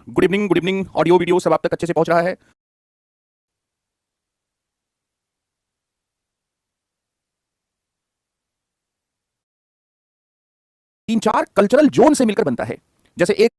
Good evening. Audio video सब आप तक अच्छे से पहुंच रहा है? तीन चार कल्चरल जोन से मिलकर बनता है। जैसे एक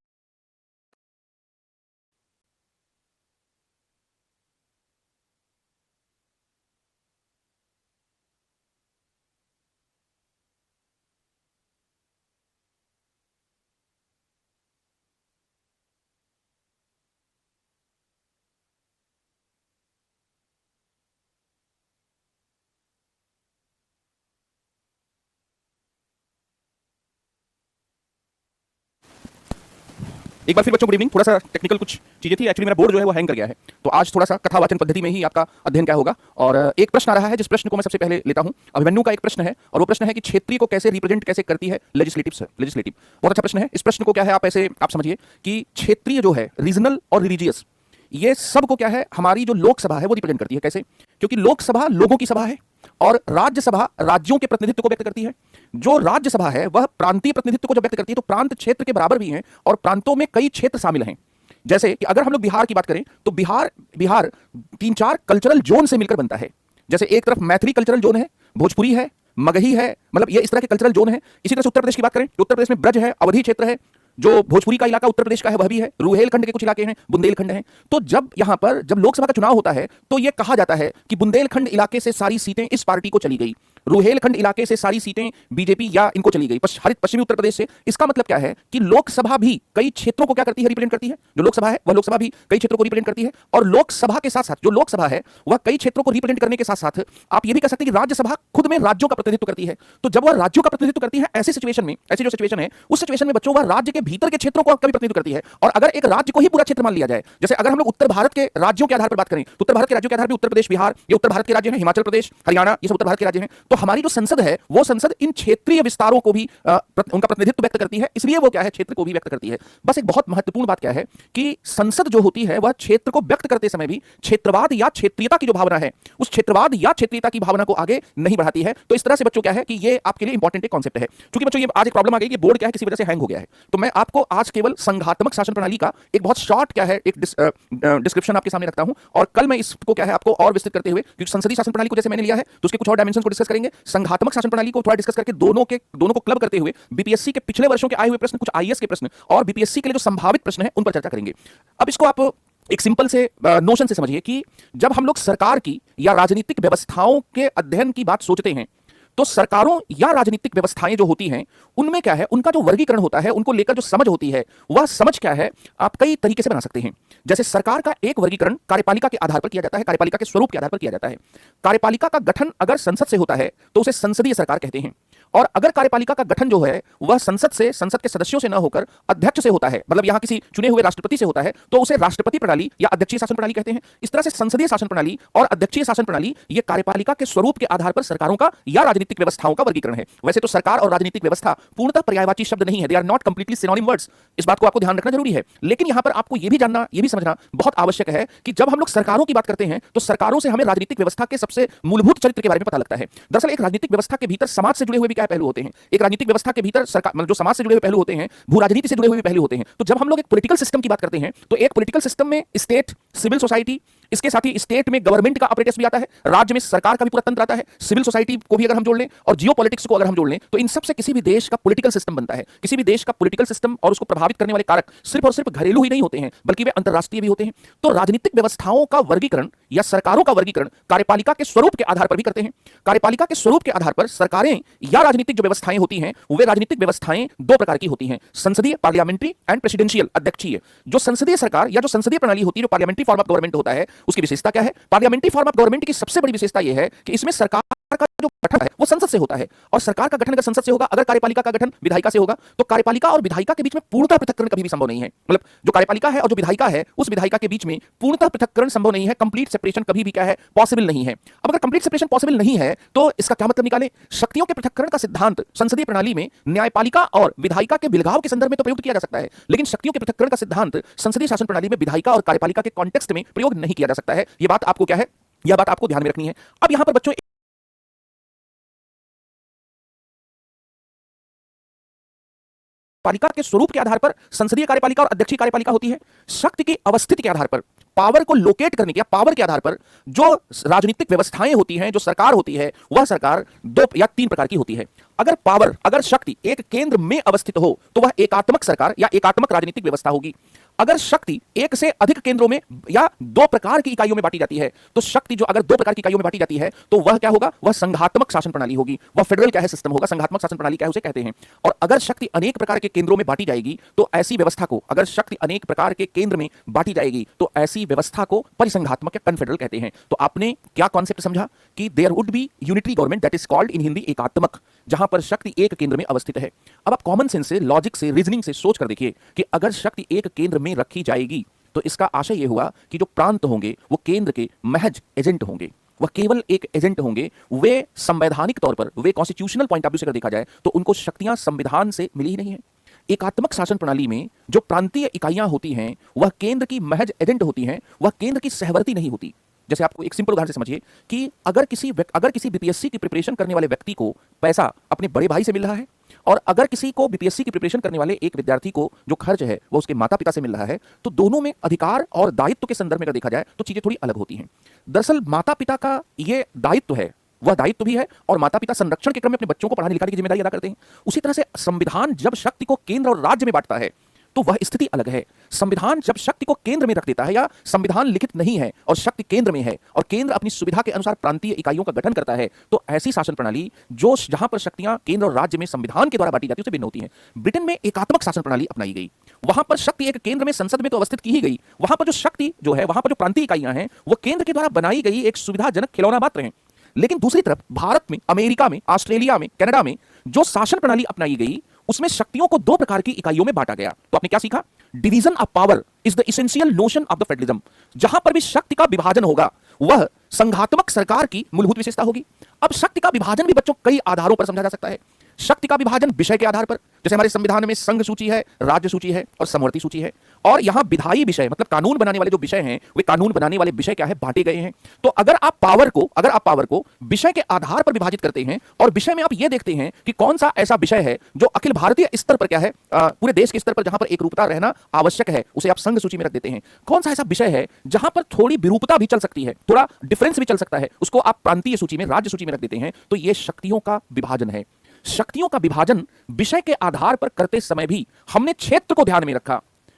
एक बार फिर बच्चों गुड इवनिंग। थोड़ा सा टेक्निकल कुछ चीजें थी, एक्चुअली मेरा बोर्ड जो है वो हैंग कर गया है, तो आज थोड़ा सा कथावाचन पद्धति में ही आपका अध्ययन क्या होगा। और एक प्रश्न आ रहा है जिस प्रश्न को मैं सबसे पहले लेता हूं। अभिमन्यु का एक प्रश्न है और वो प्रश्न है कि क्षेत्रीय को कैसे रिप्रेजेंट कैसे करती है लेजिस्लेटिव। बहुत अच्छा प्रश्न है। इस प्रश्न को क्या है आप समझिए कि क्षेत्रीय जो है, रीजनल और रिलीजियस, ये सब को क्या है, हमारी जो लोकसभा है वो रिप्रेजेंट करती है। कैसे? क्योंकि लोकसभा लोगों की सभा है और राज्यसभा राज्यों के प्रतिनिधित्व को व्यक्त करती है। जो राज्यसभा है वह प्रांतीय प्रतिनिधित्व को जब व्यक्त करती है तो प्रांत क्षेत्र के बराबर भी हैं और प्रांतों में कई क्षेत्र शामिल हैं। जैसे कि अगर हम लोग बिहार की बात करें तो बिहार तीन चार कल्चरल जोन से मिलकर बनता है। जैसे एक तरफ मैथिली कल्चरल जोन है, भोजपुरी है, मगही है, मतलब ये इस तरह के कल्चरल जोन है। इसी तरह से उत्तर प्रदेश की बात करें तो उत्तर प्रदेश में ब्रज है, अवधी क्षेत्र है, जो भोजपुरी का इलाका उत्तर प्रदेश का है वह भी है, रुहेलखंड के कुछ इलाके हैं, बुंदेलखंड हैं। तो जब यहां पर जब लोकसभा का चुनाव होता है तो यह कहा जाता है कि बुंदेलखंड इलाके से सारी सीटें इस पार्टी को चली गई, रुहेलखंड इलाके से सारी सीटें बीजेपी या इनको चली गई, हरित पश्चिमी उत्तर प्रदेश से। इसका मतलब क्या है कि लोकसभा भी कई क्षेत्रों को क्या करती है, रिप्रेजेंट करती है। जो लोकसभा है वह लोकसभा भी कई क्षेत्रों को रिप्रेजेंट करती है और लोकसभा के साथ साथ जो लोकसभा है वह कई क्षेत्रों को रिप्रेजेंट करने के साथ साथ आप ये भी कह सकते हैं कि राज्यसभा खुद में राज्यों का प्रतिनिधित्व करती है। तो जब वह राज्यों का प्रतिनिधित्व करती है, ऐसी सिचुएशन में, ऐसी जो सिचुएशन है उस सिचुएशन में बच्चों वह राज्य के भीतर के क्षेत्रों को कभी प्रतिनिधित्व करती है। और अगर एक राज्य को ही पूरा क्षेत्र मान लिया जाए, जैसे अगर हम लोग उत्तर भारत के राज्यों के आधार पर बात करें तो उत्तर भारत के राज्यों के आधार पर उत्तर प्रदेश, बिहार ये उत्तर भारत के राज्य हैं, हिमाचल प्रदेश, हरियाणा ये सब उत्तर भारत के राज्य हैं। तो हमारी जो संसद है वो संसद इन क्षेत्रीय विस्तारों को भी उनका प्रतिनिधित्व व्यक्त करती है, इसलिए वो क्या है, क्षेत्र को भी व्यक्त करती है। बस एक बहुत महत्वपूर्ण बात क्या है कि संसद जो होती है वह क्षेत्र को व्यक्त करते समय भी क्षेत्रवाद या क्षेत्रीयता की जो भावना है उस क्षेत्रवाद या क्षेत्रीयता की भावना को आगे नहीं बढ़ाती है। तो इस तरह से बच्चों क्या है कि ये आपके लिए इंपॉर्टेंट एक कॉन्सेप्ट है। क्योंकि बच्चों ये आज एक प्रॉब्लम आ गई कि बोर्ड क्या है किसी वजह से हैंग हो गया है, तो मैं आपको आज केवल संघात्मक शासन प्रणाली का एक बहुत शॉर्ट क्या है एक डिस्क्रिप्शन आपके सामने रखता हूं और कल मैं इसको क्या है आपको और विस्तृत करते हुए, क्योंकि संसदीय शासन प्रणाली को जैसे मैंने लिया है तो उसके कुछ और डायमेंशन को डिस्कस करेंगे, संघात्मक शासन प्रणाली को थोड़ा डिस्कस करके दोनों को क्लब करते हुए बीपीएससी के पिछले वर्षों के आए हुए प्रश्न, कुछ आईएएस के प्रश्न और बीपीएससी के लिए जो संभावित प्रश्न है उन पर चर्चा करेंगे। अब इसको आप एक सिंपल से नोशन से समझिए कि जब हम लोग सरकार की या राजनीतिक व्यवस्थाओं के अध्ययन की बात सोचते हैं तो सरकारों या राजनीतिक व्यवस्थाएं जो होती हैं उनमें क्या है, उनका जो वर्गीकरण होता है, उनको लेकर जो समझ होती है वह समझ क्या है आप कई तरीके से बना सकते हैं। जैसे सरकार का एक वर्गीकरण कार्यपालिका के आधार पर किया जाता है, कार्यपालिका के स्वरूप के आधार पर किया जाता है। कार्यपालिका का गठन अगर संसद से होता है तो उसे संसदीय सरकार कहते हैं, और अगर कार्यपालिका का गठन जो है वह संसद के सदस्यों से न होकर अध्यक्ष से होता है, मतलब यहां किसी चुने हुए राष्ट्रपति से होता है, तो उसे राष्ट्रपति प्रणाली या अध्यक्षीय शासन प्रणाली कहते हैं। इस तरह से संसदीय शासन प्रणाली और अध्यक्षीय शासन प्रणाली ये कार्यपालिका के स्वरूप के आधार पर सरकारों का या राजनीतिक व्यवस्थाओं का वर्गीकरण है। वैसे तो सरकार और राजनीतिक व्यवस्था पूर्णतः पर्यायवाची शब्द नहीं है, they are not completely synonym words, इस बात को आपको ध्यान रखना जरूरी है। लेकिन यहां पर आपको यह भी जानना, यह भी समझना बहुत आवश्यक है कि जब हम लोग सरकारों की बात करते हैं तो सरकारों से हमें राजनीतिक व्यवस्था के सबसे मूलभूत चरित्र के बारे में पता लगता है। दरअसल एक राजनीतिक व्यवस्था के भीतर समाज से जुड़े हुए भी क्या पहलू होते हैं, एक राजनीतिक व्यवस्था के भीतर सरकार मतलब जो समाज से जुड़े हुए पहलू होते हैं, भू राजनीति से जुड़े हुए पहलू होते हैं। तो जब हम लोग एक पॉलिटिकल सिस्टम की बात करते हैं तो एक पॉलिटिकल सिस्टम में स्टेट, सिविल सोसाइटी, इसके साथ ही स्टेट में गवर्नमेंट का अपरेटस भी आता है, राज्य में सरकार का भी पूरा तंत्र आता है, सिविल सोसाइटी को भी अगर हम जोड़ लें और जियो पॉलिटिक्स को अगर हम जोड़ लें तो इन सब से किसी भी देश का पॉलिटिकल सिस्टम बनता है। किसी भी देश का पॉलिटिकल सिस्टम और उसको प्रभावित करने वाले कारक सिर्फ और सिर्फ घरेलू ही नहीं होते हैं बल्कि वे अंतरराष्ट्रीय भी होते हैं। तो राजनीतिक व्यवस्थाओं का वर्गीकरण या सरकारों का वर्गीकरण कार्यपालिका के स्वरूप के आधार पर भी करते हैं। कार्यपालिका के स्वरूप के आधार पर सरकारें या राजनीतिक जो व्यवस्थाएं होती हैं वे राजनीतिक व्यवस्थाएं दो प्रकार की होती हैं, संसदीय पार्लियामेंट्री एंड प्रेसिडेंशियल अध्यक्षीय। जो संसदीय सरकार या जो संसदीय प्रणाली होती है, जो पार्लियामेंट्री फॉर्म ऑफ गवर्नमेंट होता है, उसकी विशेषता क्या है? पार्लियामेंट्री फॉर्म ऑफ गवर्नमेंट की सबसे बड़ी विशेषता यह है कि इसमें सरकार का जो गठन है वो संसद से होता है, और सरकार का गठन अगर संसद से होगा, अगर कार्यपालिका का गठन विधायिका से होगा, तो कार्यपालिका और विधायिका के बीच में पूर्णतः पृथक्करण कभी भी संभव नहीं है। मतलब जो कार्यपालिका है और जो विधायिका है उस विधायिका के बीच में पूर्णतः पृथक्करण संभव नहीं है, कंप्लीट सेपरेशन कभी भी क्या है, पॉसिबल नहीं है। अब अगर कंप्लीट सेपरेशन पॉसिबल नहीं है तो इसका क्या मतलब निकालें? शक्तियों के पृथक्करण का सिद्धांत संसदीय प्रणाली में न्यायपालिका और विधायिका के बिलगाव के संदर्भ में तो प्रयुक्त किया जा सकता है, लेकिन शक्तियों के पृथक्करण का सिद्धांत संसदीय शासन प्रणाली में विधायिका और कार्यपालिका के कॉन्टेक्स्ट में प्रयोग नहीं किया जा सकता है। यह बात आपको क्या है, यह बात आपको ध्यान में रखनी है। अब यहां पर बच्चों पालिका के स्वरूप के आधार पर संसदीय कार्यपालिका और अध्यक्षीय कार्यपालिका होती है। शक्ति की अवस्थिति के आधार पर, पावर को लोकेट करने के या पावर के आधार पर जो राजनीतिक व्यवस्थाएं होती हैं, जो सरकार होती है, वह सरकार दो या तीन प्रकार की होती है। अगर शक्ति एक केंद्र में अवस्थित हो तो वह एकात्मक सरकार या एकात्मक राजनीतिक व्यवस्था होगी। अगर शक्ति एक से अधिक केंद्रों में या दो प्रकार की इकाइयों में बांटी जाती है, तो शक्ति जो अगर दो प्रकार की इकाइयों में बांटी जाती है तो वह क्या होगा, वह संघात्मक शासन प्रणाली होगी, वह फेडरल क्या है सिस्टम होगा, संघात्मक शासन प्रणाली क्या है उसे कहते हैं। और अगर शक्ति अनेक प्रकार के केंद्रों में बांटी जाएगी तो ऐसी व्यवस्था को, अगर शक्ति अनेक प्रकार के केंद्र में बांटी जाएगी तो ऐसी व्यवस्था को परिसंघात्मक या कन्फेडरल कहते हैं। तो आपने क्या कॉन्सेप्ट समझा कि there would be unitary government, that is called in Hindi एकात्मक, जहां पर शक्ति एक केंद्र में अवस्थित है। अब आप कॉमन सेंस से, लॉजिक से, रीजनिंग से सोच कर देखिए कि अगर शक्ति एक केंद्र में रखी जाएगी तो इसका आशय यह हुआ कि जो प्रांत होंगे वो केंद्र के महज एजेंट होंगे, वह केवल एक एजेंट होंगे। वे संवैधानिक तौर पर, वे कॉन्स्टिट्यूशनल पॉइंट ऑफ व्यू से अगर देखा जाए तो उनको शक्तियां संविधान से मिली ही नहीं है। एकात्मक शासन प्रणाली में जो प्रांतीय इकाइयां होती हैं वह केंद्र की महज एजेंट होती हैं, वह केंद्र की सहवर्ती नहीं होती। जैसे आपको एक सिंपल उदाहरण से समझिए कि अगर किसी बीपीएससी की प्रिपरेशन करने वाले व्यक्ति को पैसा अपने बड़े भाई से मिल रहा है और अगर किसी को बीपीएससी की प्रिपरेशन करने वाले एक विद्यार्थी को जो खर्च है वो उसके माता पिता से मिल रहा है, तो दोनों में अधिकार और दायित्व के संदर्भ में अगर देखा जाए तो चीजें थोड़ी अलग होती हैं। दरअसल माता पिता का ये दायित्व है, वह दायित्व भी है और माता पिता संरक्षण के क्रम में अपने बच्चों को पढ़ाने लिखाने की जिम्मेदारी अदा करते हैं। उसी तरह से संविधान जब शक्ति को केंद्र और राज्य में बांटता है तो वह स्थिति अलग है। संविधान जब शक्ति को केंद्र में रख देता है या संविधान लिखित नहीं है और शक्ति केंद्र में है और केंद्र अपनी सुविधा के अनुसार प्रांतीय इकाइयों का गठन करता है, तो ऐसी शासन प्रणाली जो जहां पर शक्तियां केंद्र और राज्य में संविधान के द्वारा बांटी जाती है उसे भिन्न होती है। ब्रिटेन में एकात्मक शासन प्रणाली अपनाई गई, वहां पर शक्ति एक केंद्र में संसद में तो अवस्थित की ही गई, वहां पर जो शक्ति जो है, वहां पर जो प्रांतीय इकाइयां हैं वो केंद्र के द्वारा बनाई गई एक सुविधाजनक खिलौना मात्र है। लेकिन दूसरी तरफ भारत में, अमेरिका में, ऑस्ट्रेलिया में, कनाडा में जो शासन प्रणाली अपनाई गई उसमें शक्तियों को दो प्रकार की इकाइयों में बांटा गया। तो आपने क्या सीखा? Division of power is the essential notion of the federalism. जहां पर भी शक्ति का विभाजन होगा वह संघात्मक सरकार की मूलभूत विशेषता होगी। अब शक्ति का विभाजन भी बच्चों कई आधारों पर समझा जा सकता है। शक्ति का विभाजन विषय के आधार पर, जैसे हमारे संविधान में संघ सूची है, राज्य सूची है और समवर्ती सूची है, और यहां विधायी विषय मतलब कानून बनाने वाले जो विषय हैं वे कानून बनाने वाले विषय क्या है, बांटे गए हैं। तो अगर आप पावर को विषय के आधार पर विभाजित करते हैं और विषय में आप ये देखते हैं कि कौन सा ऐसा विषय है जो अखिल भारतीय स्तर पर क्या है, पूरे देश के स्तर पर जहां पर एकरूपता रहना आवश्यक है, उसे आप संघ सूची में रख देते हैं। कौन सा ऐसा विषय है जहां पर थोड़ी विरूपता भी चल सकती है, थोड़ा डिफरेंस भी चल सकता है, उसको आप प्रांतीय सूची में, राज्य सूची में रख देते हैं। तो यह शक्तियों का विभाजन है। शक्तियों का विभाजन विषय के आधार पर करते समय भी हमने क्षेत्र को ध्यान में रखा।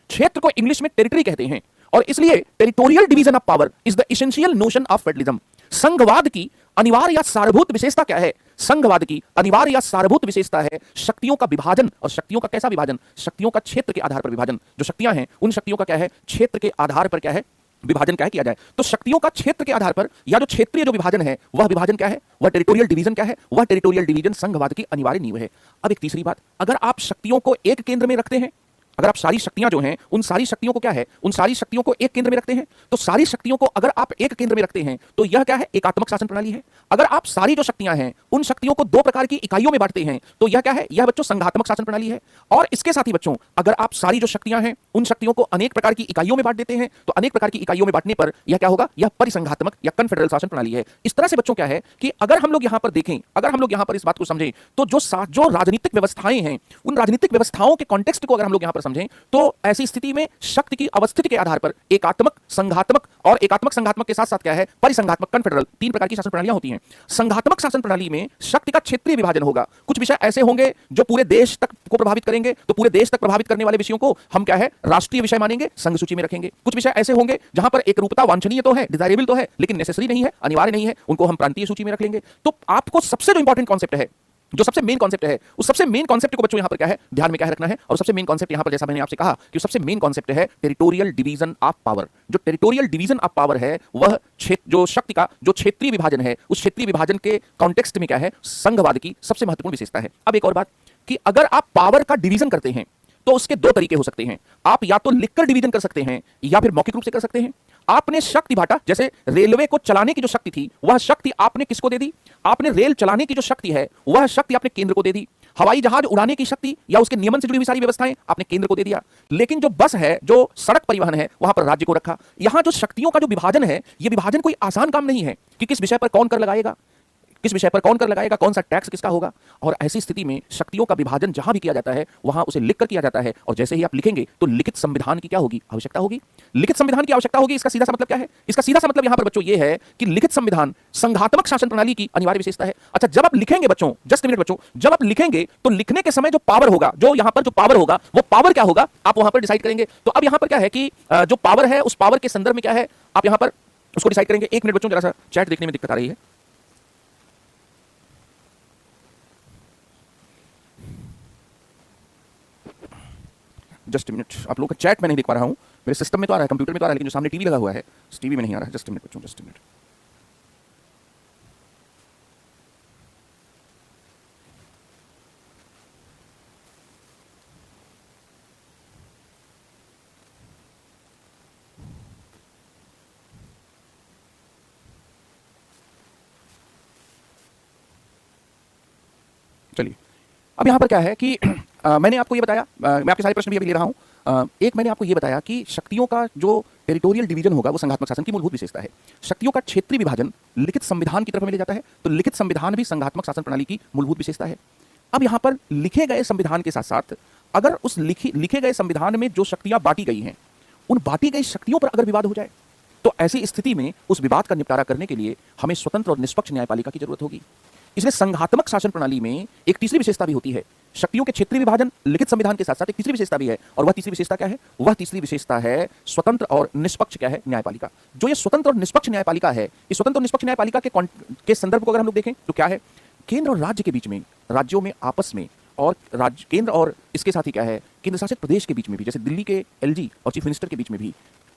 क्षेत्र को इंग्लिश में टेरिटरी कहते हैं और इसलिए territorial division of power is the essential notion of federalism. संघवाद की अनिवार्य या सारभूत विशेषता क्या है? संघवाद की अनिवार्य या सारभूत विशेषता है शक्तियों का विभाजन। और शक्तियों का कैसा विभाजन? शक्तियों का क्षेत्र के आधार पर विभाजन। जो शक्तियां हैं उन शक्तियों का क्या है, क्षेत्र के आधार पर क्या है, विभाजन क्या है किया जाए। तो शक्तियों का क्षेत्र के आधार पर या जो क्षेत्रीय जो विभाजन है वह विभाजन क्या है, वह टेरिटोरियल डिवीजन क्या है, वह टेरिटोरियल डिवीजन संघवाद की अनिवार्य नींव है। अब एक तीसरी बात, अगर आप शक्तियों को एक केंद्र में रखते हैं, अगर आप सारी शक्तियां जो हैं उन सारी शक्तियों को क्या है, उन सारी शक्तियों को एक केंद्र में रखते हैं, तो सारी शक्तियों को अगर आप एक केंद्र में रखते हैं तो यह क्या है, एकात्मक शासन प्रणाली है। अगर आप सारी जो शक्तियां हैं उन शक्तियों को दो प्रकार की इकाइयों में बांटते हैं तो यह क्या है, यह बच्चों संघात्मक शासन प्रणाली है। और इसके साथ ही बच्चों अगर आप सारी जो शक्तियां हैं उन शक्तियों को अनेक प्रकार की इकाइयों में बांट देते हैं तो अनेक प्रकार की इकाइयों में बांटने पर यह क्या होगा, यह परिसंघात्मक या कन्फेडरल शासन प्रणाली है। इस तरह से बच्चों क्या है कि अगर हम लोग यहां पर देखें, अगर हम लोग यहां पर इस बात को समझें तो जो राजनीतिक व्यवस्थाएं हैं उन राजनीतिक व्यवस्थाओं के कॉन्टेक्स्ट को अगर हम लोग यहां पर समझें तो ऐसी स्थिति में शक्ति की अवस्थिति के आधार पर एकात्मक, संघात्मक और एकात्मक संघात्मक के साथ साथ क्या है, परिसंघात्मक, कन्फेडरल, तीन प्रकार की शासन प्रणालियां होती हैं। संघात्मक शासन प्रणाली में शक्ति का क्षेत्रीय विभाजन होगा। कुछ विषय ऐसे होंगे जो पूरे देश तक को प्रभावित करेंगे, तो पूरे देश तक प्रभावित करने वाले विषयों को हम क्या है, राष्ट्रीय विषय मानेंगे, संघ सूची में रखेंगे। कुछ विषय ऐसे होंगे जहां पर एक रूपता वांछनीय तो है, डिजायरेबल तो है, लेकिन नेसेसरी नहीं है, अनिवार्य नहीं है, उनको हम प्रांतीय सूची में रख लेंगे। तो आपको सबसे जो इंपॉर्टेंट कॉन्सेप्ट है, जो सबसे मेन कॉन्सेप्ट है, उस सबसे मेन कॉन्सेप्ट को बच्चों यहां पर क्या है, ध्यान में क्या है रखना है। और सबसे मेन कॉन्सेप्ट यहां पर जैसा मैंने आपसे कहा कि सबसे मेन कॉन्सेप्ट है टेरिटोरियल डिवीजन ऑफ पावर। जो टेरिटोरियल डिवीजन ऑफ पावर है वह जो शक्ति का जो क्षेत्रीय विभाजन है, उस क्षेत्रीय विभाजन के कॉन्टेक्स्ट में क्या है, संघवाद की सबसे महत्वपूर्ण विशेषता है। अब एक और बात कि अगर आप पावर का डिवीजन करते हैं तो उसके दो तरीके हो सकते हैं। आप या तो लिखकर डिवीजन कर सकते हैं या फिर मौखिक रूप से कर सकते हैं। आपने शक्ति बांटा, जैसे रेलवे को चलाने की जो शक्ति थी वह शक्ति आपने किसको दे दी, आपने रेल चलाने की जो शक्ति है वह शक्ति आपने केंद्र को दे दी। हवाई जहाज उड़ाने की शक्ति या उसके नियमन से जुड़ी हुई सारी व्यवस्थाएं आपने केंद्र को दे दिया। लेकिन जो बस है, जो सड़क परिवहन है, वहां पर राज्य को रखा। यहां जो शक्तियों का जो विभाजन है, यह विभाजन कोई आसान काम नहीं है कि किस विषय पर कौन कर लगाएगा। किस विषय पर कौन कर लगाएगा, कौन सा टैक्स किसका होगा। और ऐसी स्थिति में शक्तियों का विभाजन जहां भी किया जाता है वहां उसे लिखकर किया जाता है, और जैसे ही आप लिखेंगे तो लिखित संविधान की क्या होगी, आवश्यकता होगी। लिखित संविधान की आवश्यकता होगी, इसका सीधा सा मतलब क्या है, इसका सीधा सा मतलब यहां पर बच्चों ये है कि लिखित संविधान संघात्मक शासन प्रणाली की अनिवार्य विशेषता है। अच्छा, जब आप लिखेंगे बच्चों, जस्ट मिनट बच्चों, जब आप लिखेंगे तो लिखने के समय जो पावर होगा, जो यहां पर जो पावर होगा वो पावर क्या होगा आप वहां पर डिसाइड करेंगे। तो अब यहां पर क्या है कि जो पावर है उस पावर के संदर्भ में क्या है आप यहां पर उसको डिसाइड करेंगे। एक मिनट बच्चों, जरा सा चैट देखने में दिक्कत आ रही है। जस्ट मिनट, आप लोगों का चैट मैं नहीं देख पा रहा हूं, मेरे सिस्टम में तो आ रहा है, कंप्यूटर में तो आ रहा है, लेकिन जो सामने टीवी लगा हुआ है उस टीवी में नहीं आ रहा है। जस्ट मिनट बच्चों, जस्ट मिनट। चलिए, अब यहां पर क्या है कि मैंने आपको ये बताया, मैं आपके सारे प्रश्न भी अभी ले रहा हूं। एक मैंने आपको ये बताया कि शक्तियों का जो टेरिटोरियल डिवीजन होगा वो संघात्मक शासन की मूलभूत विशेषता है। शक्तियों का क्षेत्रीय विभाजन लिखित संविधान की तरफ हमें ले जाता है, तो लिखित संविधान भी संघात्मक शासन प्रणाली की मूलभूत विशेषता है। अब यहां पर लिखे गए संविधान के साथ साथ अगर उस लिखे गए संविधान में जो शक्तियां बांटी गई हैं उन बांटी गई शक्तियों पर अगर विवाद हो जाए तो ऐसी स्थिति में उस विवाद का निपटारा करने के लिए हमें स्वतंत्र और निष्पक्ष न्यायपालिका की जरूरत होगी। इसलिए संघात्मक शासन प्रणाली में एक तीसरी विशेषता भी होती है। शक्तियों के क्षेत्रीय विभाजन लिखित संविधान के साथ साथ एक तीसरी विशेषता भी है, और वह तीसरी विशेषता क्या है, वह तीसरी विशेषता है स्वतंत्र और निष्पक्ष क्या है, न्यायपालिका। जो ये स्वतंत्र और निष्पक्ष न्यायपालिका है, इस स्वतंत्र और निष्पक्ष न्यायपालिका के संदर्भ को अगर हम लोग देखें तो क्या है, केंद्र और राज्य के बीच में, राज्यों में आपस में, और राज्य केंद्र और इसके साथ ही क्या है केंद्र शासित प्रदेश के बीच में भी, जैसे दिल्ली के एलजी और चीफ मिनिस्टर के बीच में भी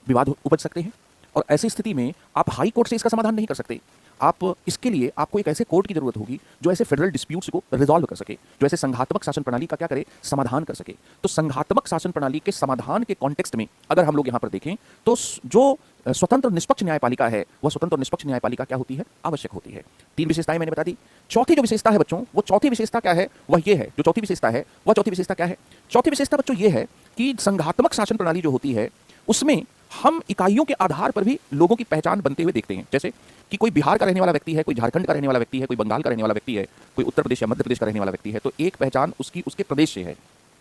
विवाद उपज सकते हैं। और ऐसी स्थिति में आप हाई कोर्ट से इसका समाधान नहीं कर सकते। आप इसके लिए आपको एक ऐसे कोर्ट की जरूरत होगी जो ऐसे फेडरल डिस्प्यूट्स को रिजॉल्व कर सके, जो ऐसे संघात्मक शासन प्रणाली का क्या करे, समाधान कर सके। तो संघात्मक शासन प्रणाली के समाधान के कॉन्टेक्स्ट में अगर हम लोग यहां पर देखें तो जो स्वतंत्र और निष्पक्ष न्यायपालिका है वह स्वतंत्र और निष्पक्ष न्यायपालिका क्या होती है, आवश्यक होती है। तीन विशेषताएं मैंने बता दी। चौथी जो विशेषता है बच्चों, वो चौथी विशेषता क्या है, वह ये है, जो चौथी विशेषता है वह चौथी विशेषता क्या है, चौथी विशेषता बच्चों ये है कि संघात्मक शासन प्रणाली जो होती है उसमें हम इकाइयों के आधार पर भी लोगों की पहचान बनते हुए देखते हैं। जैसे कि कोई बिहार का रहने वाला व्यक्ति है, कोई झारखंड का रहने वाला व्यक्ति है, कोई बंगाल का रहने वाला व्यक्ति है, कोई उत्तर प्रदेश या मध्य प्रदेश का रहने वाला व्यक्ति है, तो एक पहचान उसकी उसके प्रदेश से है,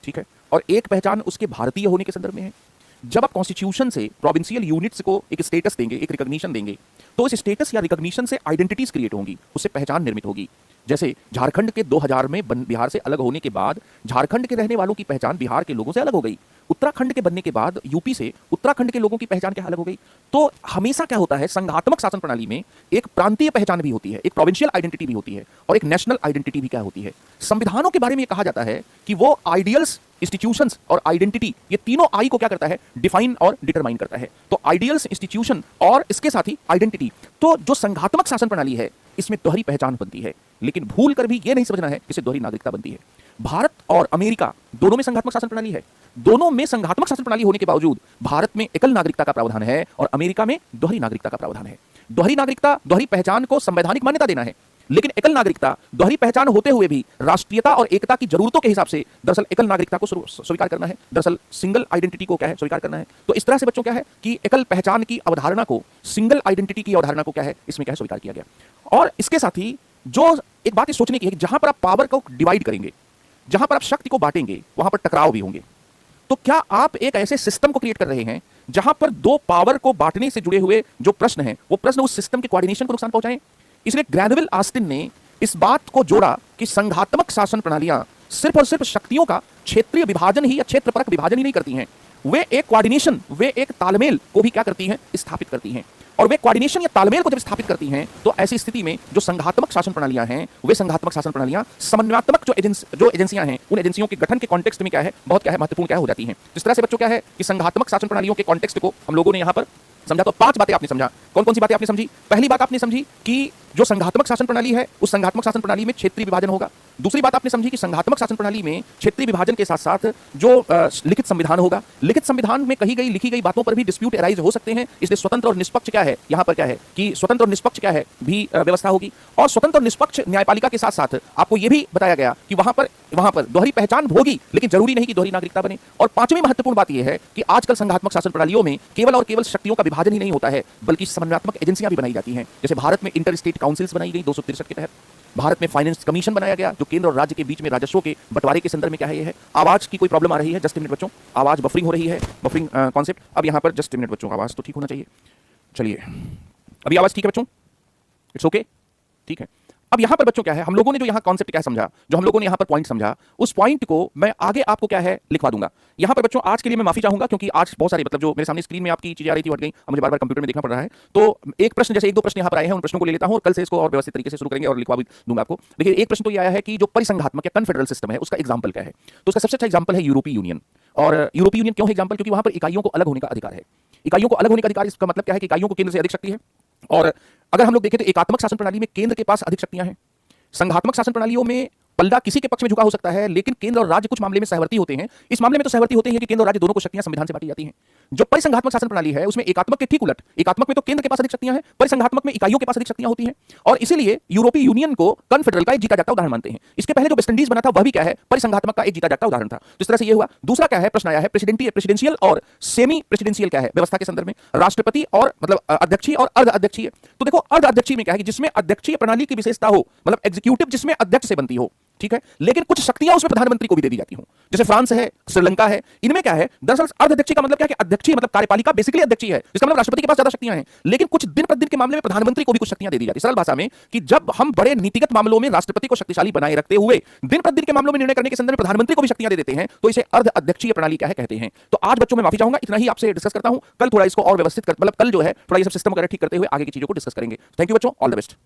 ठीक है, और एक पहचान उसके भारतीय होने के संदर्भ में है। जब आप कॉन्स्टिट्यूशन से प्रोविंशियल यूनिट्स को एक स्टेटस देंगे, एक रिकॉग्निशन देंगे, तो इस स्टेटस या रिकॉग्निशन से आइडेंटिटीज क्रिएट होंगी, उससे पहचान निर्मित होगी। जैसे झारखंड के 2000 में बिहार से अलग होने के बाद झारखंड के रहने वालों की पहचान बिहार के लोगों से अलग हो गई। उत्तराखंड के बनने के बाद यूपी से उत्तराखंड के लोगों की पहचान क्या अलग हो गई। तो हमेशा क्या होता है, संघात्मक शासन प्रणाली में एक प्रांतीय पहचान भी होती है, एक प्रोविंशियल आइडेंटिटी भी होती है, और एक नेशनल आइडेंटिटी भी क्या होती है। संविधानों के बारे में यह कहा जाता है कि वो आइडियल्स, इंस्टीट्यूशंस और आइडेंटिटी, ये तीनों आई को क्या करता है, डिफाइन और डिटरमाइन करता है। तो आइडियल्स, इंस्टीट्यूशन और इसके साथ ही आइडेंटिटी। तो जो संघात्मक शासन प्रणाली है इसमें दोहरी पहचान बनती है, लेकिन भूल कर भी यह नहीं समझना है कि इससे दोहरी नागरिकता बनती है। भारत और अमेरिका दोनों में संघात्मक शासन प्रणाली है। दोनों में संघात्मक शासन प्रणाली होने के बावजूद भारत में एकल नागरिकता का प्रावधान है और अमेरिका में दोहरी नागरिकता का प्रावधान है। दोहरी नागरिकता, दोहरी पहचान को संवैधानिक मान्यता देना है, लेकिन एकल नागरिकता दोहरी पहचान होते हुए भी राष्ट्रीयता और एकता की जरूरतों के हिसाब से दरअसल एकल नागरिकता को स्वीकार करना है, दरअसल सिंगल आइडेंटिटी को क्या है, स्वीकार करना है। तो इस तरह से बच्चों क्या है कि एकल पहचान की अवधारणा को, सिंगल आइडेंटिटी की अवधारणा को क्या है, इसमें क्या है, स्वीकार किया गया। और इसके साथ ही जो एक बात सोचने की है कि जहां पर आप पावर को डिवाइड करेंगे, जहां पर आप शक्ति को बांटेंगे, वहां पर टकराव भी होंगे। तो क्या आप एक ऐसे सिस्टम को क्रिएट कर रहे हैं जहां पर दो पावर को बांटने से जुड़े हुए जो प्रश्न हैं वो प्रश्न उस सिस्टम के कोऑर्डिनेशन को नुकसान पहुंचाएं। इसलिए ग्रैनविल ऑस्टिन ने इस बात को जोड़ा कि संघात्मक शासन प्रणालियां सिर्फ और सिर्फ शक्तियों का क्षेत्रीय विभाजन ही या क्षेत्रपरक विभाजन ही नहीं करती हैं, वे एक कोऑर्डिनेशन, वे एक तालमेल को भी क्या करती हैं, स्थापित करती हैं। और वे कोऑर्डिनेशन या तालमेल को जब स्थापित करती हैं तो ऐसी स्थिति में जो संघात्मक शासन प्रणालियां हैं, वे संघात्मक शासन प्रणालियां समन्वयात्मक जो एजेंसियां हैं, उन एजेंसियों के गठन के कॉन्टेक्स्ट में क्या है, बहुत क्या है, महत्वपूर्ण क्या हो जाती हैं। जिस तरह से बच्चों क्या है कि संघात्मक शासन प्रणालियों के कॉन्टेक्स्ट को हम लोगों ने यहां पर समझा, तो 5 बातें आपने समझा। कौन कौन सी बातें आपने समझी? पहली बात आपने समझी कि जो संघात्मक शासन प्रणाली है उस संघात्मक शासन प्रणाली में क्षेत्रीय विभाजन होगा। दूसरी बात आपने समझी कि संघात्मक शासन प्रणाली में क्षेत्रीय विभाजन के साथ साथ जो लिखित संविधान होगा, लिखित संविधान में कही गई लिखी गई बातों पर भी डिस्प्यूट अराइज हो सकते हैं। इसलिए स्वतंत्र और निष्पक्ष क्या है, यहां पर क्या है कि स्वतंत्र और निष्पक्ष क्या है भी व्यवस्था होगी। और स्वतंत्र और निष्पक्ष न्यायपालिका के साथ साथ आपको यह भी बताया गया कि वहां पर दोहरी पहचान होगी, लेकिन जरूरी नहीं कि दोहरी नागरिकता बने। और पांचवी महत्वपूर्ण बात यह है कि आजकल संघात्मक शासन प्रणालियों में केवल और केवल शक्तियों का विभाजन ही नहीं होता है, बल्कि समन्वयात्मक एजेंसियां भी बनाई जाती हैं। जैसे भारत में इंटर स्टेट काउंसिल्स बनाई गई 263 के तहत, भारत में फाइनेंस कमीशन बनाया गया जो केंद्र और राज्य के बीच में राजस्व के बंटवारे के संदर्भ में क्या है ये है। आवाज की कोई प्रॉब्लम आ रही है, जस्ट मिनट बच्चों, आवाज बफरिंग हो रही है, बफरिंग कॉन्सेप्ट। अब यहाँ पर जस्ट मिनट बच्चों, आवाज तो ठीक होना चाहिए। चलिए अभी आवाज ठीक है बच्चों, इट्स ओके, ठीक है। अब यहां पर बच्चों क्या है, हम लोगों ने जो यहां कॉन्सेप्ट क्या समझा, जो हम लोगों ने यहां पर पॉइंट समझा, उस पॉइंट को मैं आगे आपको क्या है लिखवा दूंगा। यहां पर बच्चों आज के लिए मैं माफी चाहूंगा क्योंकि आज बहुत सारे मतलब जो मेरे सामने स्क्रीन में आपकी चीजें आ रही थी हट गई, अब मुझे बार बार कंप्यूटर में देखना पड़ रहा है। तो एक प्रश्न जैसे एक दो प्रश्न यहां पर आए हैं, उन प्रश्नों को ले लेता हूं और कल से इसको और व्यवस्थित तरीके से शुरू करेंगे और लिखवा भी दूंगा आपको। देखिए एक प्रश्न तो ये आया है कि जो परिसंघात्मक या कन्फेडरल सिस्टम है उसका एग्जाम्पल क्या है। तो उसका सबसे अच्छा एग्जाम्पल है यूरोपीय यूनियन। और यूरोपीय यूनियन क्यों है एग्जाम्पल, क्योंकि वहां पर इकाइयों को अलग होने का अधिकार है। इकाइयों को अलग होने का अधिकार, इसका मतलब क्या है कि इकाइयों को केंद्र से अधिक शक्ति है। और अगर हम लोग देखें तो एकात्मक शासन प्रणाली में केंद्र के पास अधिक शक्तियां हैं। संघात्मक शासन प्रणालियों में पलड़ा किसी के पक्ष में झुका हो सकता है, लेकिन केंद्र और राज्य कुछ मामले में सहवर्ती होते हैं। इस मामले में तो सहवर्ती होते हैं कि केंद्र और राज्य दोनों को शक्तियां संविधान से बांटी जाती हैं। जो परिसंघात्मक शासन प्रणाली है उसमें एकात्मक के ठीक उलट, एकात्मक में तो केंद्र के पास अधिक शक्तियां हैं, परिसंघात्मक में इकाइयों के पास अधिक शक्तियां होती हैं। और इसीलिए यूरोपीय यूनियन को कन्फेडरल का एक जीता जागता उदाहरण मानते हैं। इसके पहले जो वेस्ट इंडीज बना था वह भी क्या है, परिसंघात्मक का एक जीता जागता उदाहरण था। जिस तरह से ये हुआ। दूसरा क्या है, प्रश्न आया है प्रेसिडेंशियल और सेमी प्रेसिडेंशियल क्या है व्यवस्था के संदर्भ में, राष्ट्रपति और मतलब अध्यक्षीय और अर्ध अध्यक्षीय। तो देखो अर्ध अध्यक्षीय में क्या है कि जिसमें अध्यक्षीय प्रणाली की विशेषता हो, मतलब एग्जीक्यूटिव जिसमें अध्यक्ष से बनती हो, ठीक है, लेकिन कुछ शक्तियां उसमें प्रधानमंत्री को भी दे दी जाती हूं, जैसे फ्रांस है, श्रीलंका है। इनमें क्या है, दरअसल अर्धअध्यक्षीय का मतलब क्या है कि अध्यक्षीय मतलब कार्यपालिका बेसिकली अध्यक्षीय है, इसका मतलब राष्ट्रपति के पास ज्यादा शक्तियां हैं, लेकिन कुछ दिन प्रतिदिन के मामले में प्रधानमंत्री को भी कुछ शक्तियां दे दी जाती है। सरल भाषा में कि जब हम बड़े नीतिगत मामलों में राष्ट्रपति को शक्तिशाली बनाए रखते हुए दिन प्रतिदिन के मामलों में निर्णय करने के संदर्भ में प्रधानमंत्री को भी शक्तियां दे देते हैं, तो इसे अर्ध अध्यक्षीय प्रणाली क्या है कहते हैं। तो आज बच्चों मैं माफी चाहूंगा, इतना ही आपसे डिस्कस करता हूं। कल थोड़ा इसको और व्यवस्थित कर, मतलब कल जो है थोड़ा ये सब सिस्टम वगैरह ठीक करते हुए आगे की चीजों को डिस्कस करेंगे। थैंक यू बच्चों, ऑल द बेस्ट।